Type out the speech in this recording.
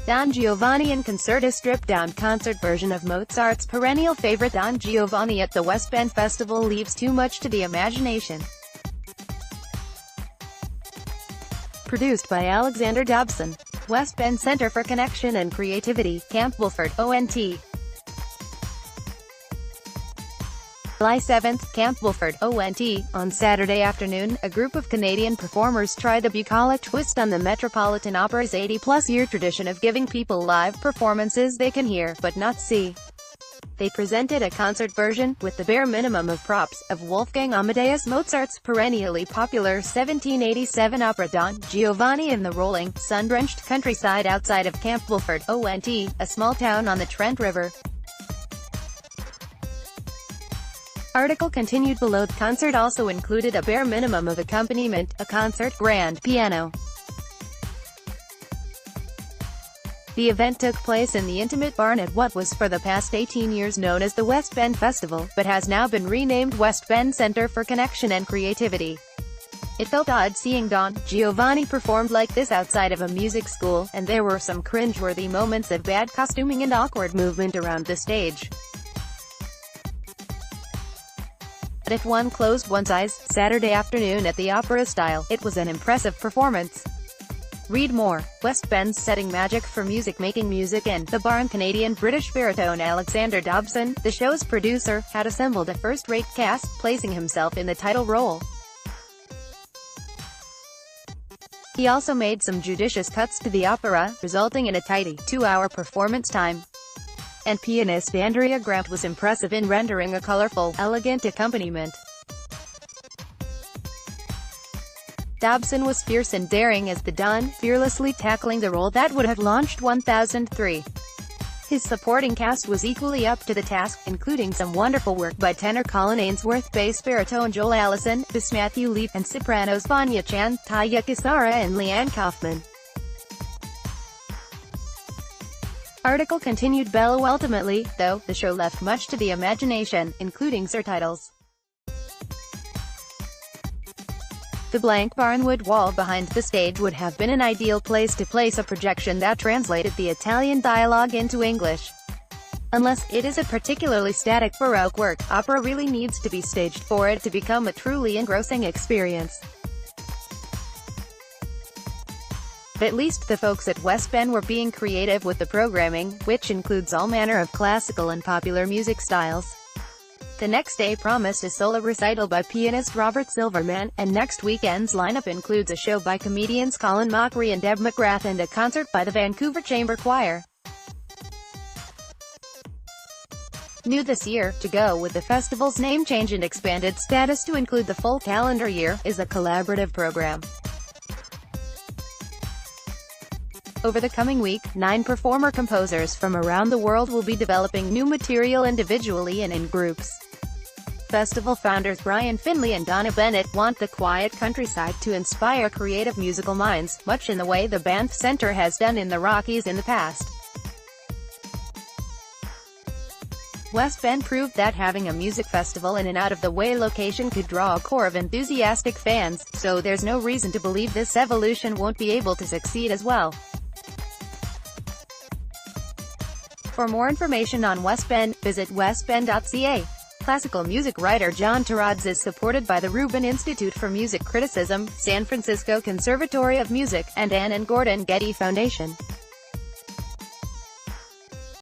Don Giovanni in concert. A stripped-down concert version of Mozart's perennial favorite Don Giovanni at the Westben Festival leaves too much to the imagination. Produced by Alexander Dobson. Westben Center for Connection and Creativity, Camp Woolford, ONT. July 7, Camp Woolford, ONT. On Saturday afternoon, a group of Canadian performers tried a bucolic twist on the Metropolitan Opera's 80-plus-year tradition of giving people live performances they can hear, but not see. They presented a concert version, with the bare minimum of props, of Wolfgang Amadeus Mozart's perennially popular 1787 opera Don Giovanni in the rolling, sun-drenched countryside outside of Camp Woolford, ONT, a small town on the Trent River. Article continued below. The concert also included a bare minimum of accompaniment, a concert, grand piano. The event took place in the intimate barn at what was for the past 18 years known as the Westben Festival, but has now been renamed Westben Center for Connection and Creativity. It felt odd seeing Don Giovanni performed like this outside of a music school, and there were some cringeworthy moments of bad costuming and awkward movement around the stage. But if one closed one's eyes, Saturday afternoon at the opera style, it was an impressive performance. Read more. Westben's setting magic for music. Making music in the barn. Canadian-British baritone Alexander Dobson, the show's producer, had assembled a first-rate cast, placing himself in the title role. He also made some judicious cuts to the opera, resulting in a tidy, 2-hour performance time. And pianist Andrea Grant was impressive in rendering a colorful, elegant accompaniment. Dobson was fierce and daring as the Don, fearlessly tackling the role that would have launched 1003. His supporting cast was equally up to the task, including some wonderful work by tenor Colin Ainsworth, bass baritone Joel Allison, bass Matthew Leaf, and sopranos Vanya Chan, Taya Kisara and Leanne Kaufman. Article continued below. Ultimately, though, the show left much to the imagination, including surtitles. The blank barnwood wall behind the stage would have been an ideal place to place a projection that translated the Italian dialogue into English. Unless it is a particularly static Baroque work, opera really needs to be staged for it to become a truly engrossing experience. At least the folks at Westben were being creative with the programming, which includes all manner of classical and popular music styles. The next day promised a solo recital by pianist Robert Silverman, and next weekend's lineup includes a show by comedians Colin Mockery and Deb McGrath and a concert by the Vancouver Chamber Choir. New this year, to go with the festival's name change and expanded status to include the full calendar year, is a collaborative program. Over the coming week, 9 performer-composers from around the world will be developing new material individually and in groups. Festival founders Brian Finley and Donna Bennett want the quiet countryside to inspire creative musical minds, much in the way the Banff Centre has done in the Rockies in the past. Westben proved that having a music festival in an out-of-the-way location could draw a core of enthusiastic fans, so there's no reason to believe this evolution won't be able to succeed as well. For more information on Westben, visit westben.ca. Classical music writer John Taradz is supported by the Rubin Institute for Music Criticism, San Francisco Conservatory of Music, and Ann and Gordon Getty Foundation.